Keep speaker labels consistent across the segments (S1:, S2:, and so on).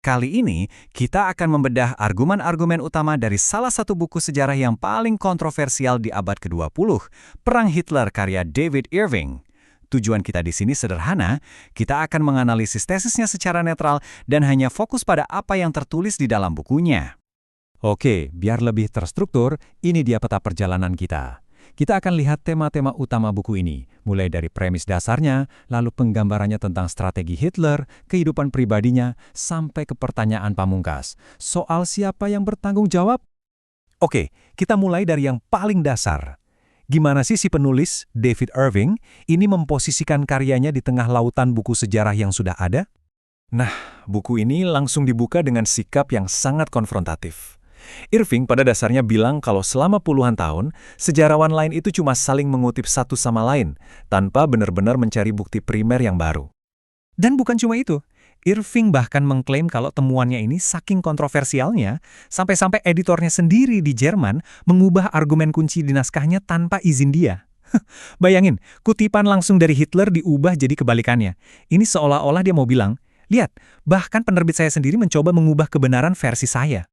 S1: Kali ini, kita akan membedah argumen-argumen utama dari salah satu buku sejarah yang paling kontroversial di abad ke-20, Perang Hitler karya David Irving. Tujuan kita di sini sederhana, kita akan menganalisis tesisnya secara netral dan hanya fokus pada apa yang tertulis di dalam bukunya.
S2: Oke, biar lebih terstruktur, ini dia peta perjalanan kita. Kita akan lihat tema-tema utama buku ini, mulai dari premis dasarnya, lalu penggambarannya tentang strategi Hitler, kehidupan pribadinya, sampai ke pertanyaan pamungkas. Soal siapa yang bertanggung jawab? Oke, kita mulai dari yang paling dasar. Gimana sih si penulis, David Irving, ini memposisikan karyanya di tengah lautan buku sejarah yang sudah ada? Nah, buku ini langsung dibuka dengan sikap yang sangat konfrontatif. Irving pada dasarnya bilang kalau selama puluhan tahun, sejarawan lain itu cuma saling mengutip satu sama lain, tanpa benar-benar mencari bukti primer yang baru. Dan bukan cuma itu, Irving bahkan mengklaim kalau temuannya ini saking kontroversialnya, sampai-sampai editornya sendiri di Jerman mengubah argumen kunci di naskahnya tanpa izin dia. Bayangin, kutipan langsung dari Hitler diubah jadi kebalikannya. Ini seolah-olah dia mau bilang, lihat, bahkan penerbit saya sendiri mencoba mengubah kebenaran versi saya.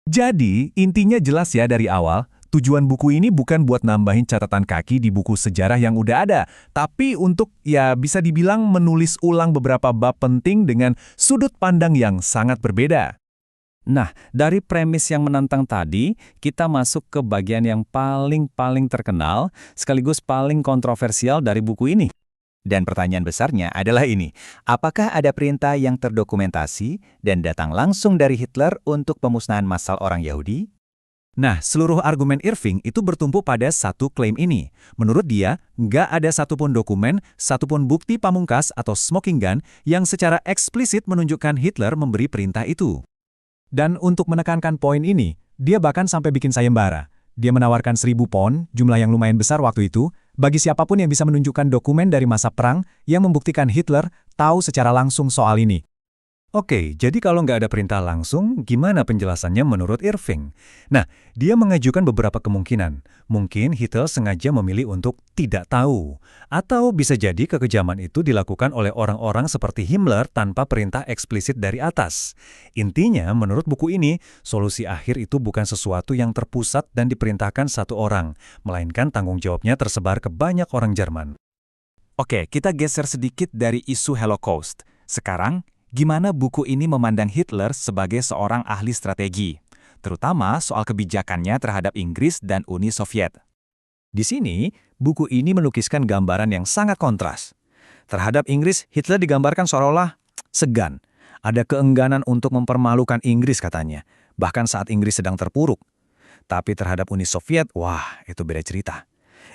S2: Jadi, intinya jelas ya dari awal, tujuan buku ini bukan buat nambahin catatan kaki di buku sejarah yang udah ada, tapi untuk, ya bisa dibilang menulis ulang beberapa bab penting dengan sudut pandang yang sangat berbeda. Nah, dari premis yang menantang tadi, kita masuk ke bagian yang paling terkenal, sekaligus paling kontroversial dari buku ini.
S1: Dan pertanyaan besarnya adalah ini, apakah ada perintah yang terdokumentasi dan datang langsung dari Hitler untuk pemusnahan massal orang Yahudi? Nah, seluruh argumen Irving itu bertumpu pada satu klaim ini. Menurut dia, nggak ada satupun dokumen, satupun bukti pamungkas atau smoking gun yang secara eksplisit menunjukkan Hitler memberi perintah itu. Dan untuk menekankan poin ini, dia bahkan sampai bikin sayembara. Dia menawarkan 1.000 pound, jumlah yang lumayan besar waktu itu, bagi siapapun yang bisa menunjukkan dokumen dari masa perang yang membuktikan Hitler tahu secara langsung soal ini. Oke, jadi kalau nggak ada perintah langsung, gimana penjelasannya menurut Irving? Nah, dia mengajukan beberapa kemungkinan. Mungkin Hitler sengaja memilih untuk tidak tahu. Atau bisa jadi kekejaman itu dilakukan oleh orang-orang seperti Himmler tanpa perintah eksplisit dari atas. Intinya, menurut buku ini, solusi akhir itu bukan sesuatu yang terpusat dan diperintahkan satu orang, melainkan tanggung jawabnya tersebar ke banyak orang Jerman. Oke, kita geser sedikit dari isu Holocaust. Sekarang, gimana buku ini memandang Hitler sebagai seorang ahli strategi, terutama soal kebijakannya terhadap Inggris dan Uni Soviet. Di sini, buku ini melukiskan gambaran yang sangat kontras. Terhadap Inggris, Hitler digambarkan seolah-olah segan. Ada keengganan untuk mempermalukan Inggris katanya, bahkan saat Inggris sedang terpuruk. Tapi terhadap Uni Soviet, wah, itu beda cerita.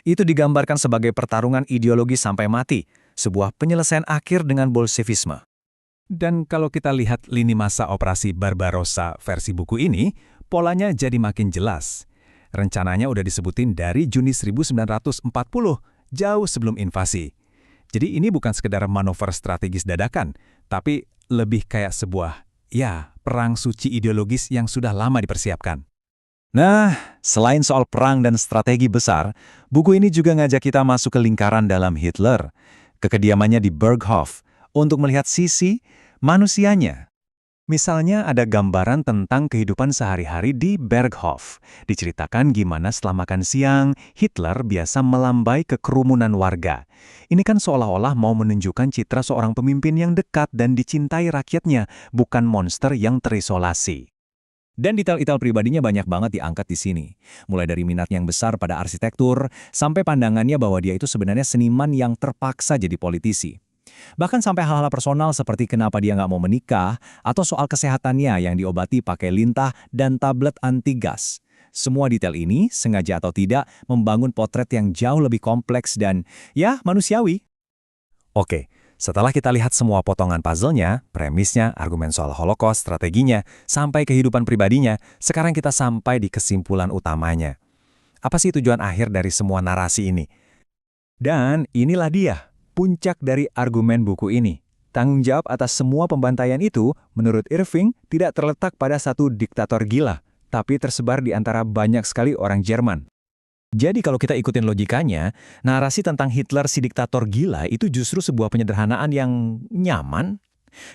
S1: Itu digambarkan sebagai pertarungan ideologi sampai mati, sebuah penyelesaian akhir dengan Bolshevisme. Dan kalau kita lihat lini masa operasi Barbarossa versi buku ini, polanya jadi makin jelas. Rencananya udah disebutin dari Juni 1940, jauh sebelum invasi. Jadi ini bukan sekedar manuver strategis dadakan, tapi lebih kayak sebuah, perang suci ideologis yang sudah lama dipersiapkan. Nah, selain soal perang dan strategi besar, buku ini juga ngajak kita masuk ke lingkaran dalam Hitler, ke kediamannya di Berghof, untuk melihat sisi manusianya. Misalnya ada gambaran tentang kehidupan sehari-hari di Berghof. Diceritakan gimana setelah makan siang, Hitler biasa melambai ke kerumunan warga. Ini kan seolah-olah mau menunjukkan citra seorang pemimpin yang dekat dan dicintai rakyatnya, bukan monster yang terisolasi. Dan detail-detail pribadinya banyak banget diangkat di sini. Mulai dari minatnya yang besar pada arsitektur, sampai pandangannya bahwa dia itu sebenarnya seniman yang terpaksa jadi politisi. Bahkan sampai hal-hal personal seperti kenapa dia nggak mau menikah, atau soal kesehatannya yang diobati pakai lintah dan tablet anti gas. Semua detail ini, sengaja atau tidak, membangun potret yang jauh lebih kompleks dan, manusiawi. Oke, setelah kita lihat semua potongan puzzle-nya, premisnya, argumen soal Holocaust, strateginya, sampai kehidupan pribadinya, sekarang kita sampai di kesimpulan utamanya. Apa sih tujuan akhir dari semua narasi ini? Dan inilah dia, puncak dari argumen buku ini. Tanggung jawab atas semua pembantaian itu, menurut Irving, tidak terletak pada satu diktator gila, tapi tersebar di antara banyak sekali orang Jerman. Jadi kalau kita ikutin logikanya, narasi tentang Hitler si diktator gila itu justru sebuah penyederhanaan yang nyaman.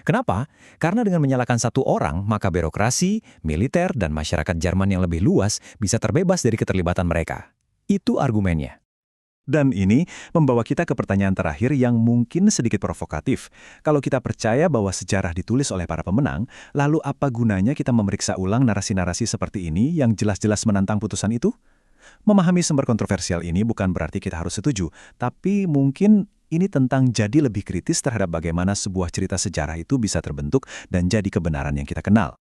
S1: Kenapa? Karena dengan menyalahkan satu orang, maka birokrasi, militer, dan masyarakat Jerman yang lebih luas bisa terbebas dari keterlibatan mereka. Itu argumennya. Dan ini membawa kita ke pertanyaan terakhir yang mungkin sedikit provokatif. Kalau kita percaya bahwa sejarah ditulis oleh para pemenang, lalu apa gunanya kita memeriksa ulang narasi-narasi seperti ini yang jelas-jelas menantang putusan itu? Memahami sumber kontroversial ini bukan berarti kita harus setuju, tapi mungkin ini tentang jadi lebih kritis terhadap bagaimana sebuah cerita sejarah itu bisa terbentuk dan jadi kebenaran yang kita kenal.